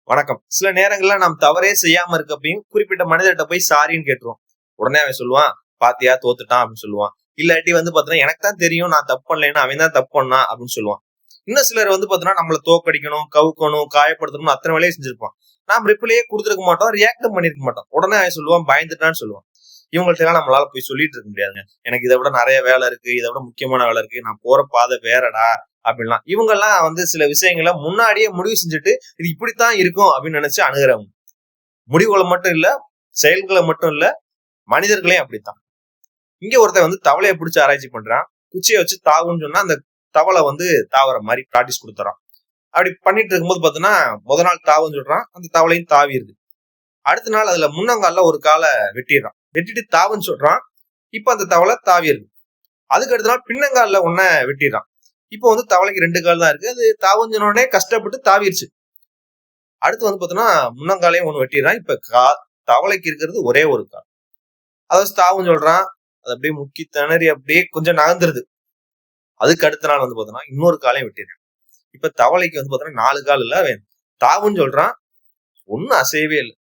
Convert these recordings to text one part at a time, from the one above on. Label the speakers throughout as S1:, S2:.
S1: வணக்கம். சில நேரங்கள்ல நாம் தவறே செய்யாம இருக்கப்பையும் குறிப்பிட்ட மனிதர்கிட்ட போய் சாரின்னு கேட்டுருவோம். உடனே அவன் சொல்லுவான், பாத்தியா தோத்துட்டான் அப்படின்னு சொல்லுவான். இல்லாட்டி பாத்தீங்கன்னா எனக்கு தான் தெரியும் நான் தப்பு பண்ணலைன்னு, அவன் தான் தப்பு பண்ணான் அப்படின்னு சொல்லுவான். இன்னும் சிலர் பாத்தீங்கன்னா நம்மள தோக்கடிக்கணும், கவுக்கணும், காயப்படுத்தணும் அத்தனை வேலையை செஞ்சிருப்பான். நாம் ரிப்ளையே கொடுத்துருக்க மாட்டோம், ரியாக்டும் பண்ணிருக்க மாட்டோம். உடனே அவன் சொல்லுவான் பயந்துட்டான்னு சொல்லுவான். இவங்கள்ட்ட எல்லாம் நம்மளால போய் சொல்லிட்டு இருக்க முடியாதுங்க. எனக்கு இதை விட நிறைய வேலை இருக்கு, இதை விட முக்கியமான வேலை இருக்கு, நான் போற பாதை வேறடா அப்படின்லாம். இவங்க எல்லாம் சில விஷயங்களை முன்னாடியே முடிவு செஞ்சுட்டு இது இப்படித்தான் இருக்கும் அப்படின்னு நினைச்சு அணுகிறவங்க. முடிவுகளை மட்டும் இல்ல, செயல்களை மட்டும் இல்ல, மனிதர்களையும் அப்படித்தான். இங்க ஒருத்தன் தவளையை பிடிச்சு ஆராய்ச்சி பண்றான். குச்சியை வச்சு தாவுன்னு சொன்னா அந்த தவளை தாவற மாதிரி பிராக்டிஸ் கொடுத்துறான். அப்படி பண்ணிட்டு இருக்கும்போது பாத்தீங்கன்னா முதல் நாள் தாவுன்னு சொல்றான், அந்த தவளையும் தாவி இருக்கு. அடுத்த நாள் அதுல முன்னங்கால ஒரு காலை வெட்டிடுறான், வெட்டிட்டு தாவுன்னு சொல்றான். இப்ப அந்த தவளை தாவி இருக்கு. அதுக்கு அடுத்த நாள் பின்னங்கால ஒன்ன வெட்டிடுறான். இப்போ தவளைக்கு 2 கால் தான் இருக்கு. அது தாவஞ்சனோடனே கஷ்டப்பட்டு தாவிருச்சு. அடுத்து பாத்தீங்கன்னா முன்னங்காலையும் ஒண்ணு வெட்டிடுறான். இப்ப தவளைக்கு இருக்கிறது ஒரே ஒரு கால். அதாவது தாவுன்னு சொல்றான், அது அப்படியே முக்கி திணறி அப்படியே கொஞ்சம் நகர்ந்துருது. அதுக்கு அடுத்த நாள் பாத்தீங்கன்னா இன்னொரு காலையும் வெட்டிடுறான். இப்ப தவளைக்கு பாத்தீங்கன்னா 4 கால் இல்ல, தாவுன்னு சொல்றான், ஒன்னும் அசையவே இல்லை.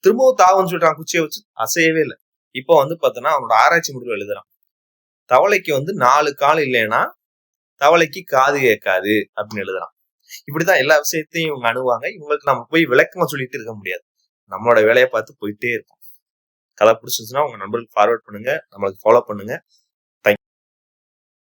S1: திரும்பவும் தாவுன்னு சொல்றான் குச்சியை வச்சு, அசையவே இல்லை. இப்போ பாத்தீங்கன்னா அவனோட ஆராய்ச்சி முடிவு எழுதுறான். தவளைக்கு 4 கால் இல்லைன்னா தவளைக்கு காது கேட்காது அப்படின்னு எழுதுறான். இப்படிதான் எல்லா விஷயத்தையும் இவங்க அணுவாங்க. இவங்களுக்கு நம்ம போய் விளக்கமா சொல்லிட்டு இருக்க முடியாது. நம்மளோட வேலையை பார்த்து போயிட்டே இருக்கும். கதை பிடிச்சிருந்துச்சுன்னா உங்க நண்பர்களுக்கு ஃபார்வர்ட் பண்ணுங்க, நம்மளுக்கு ஃபாலோ பண்ணுங்க.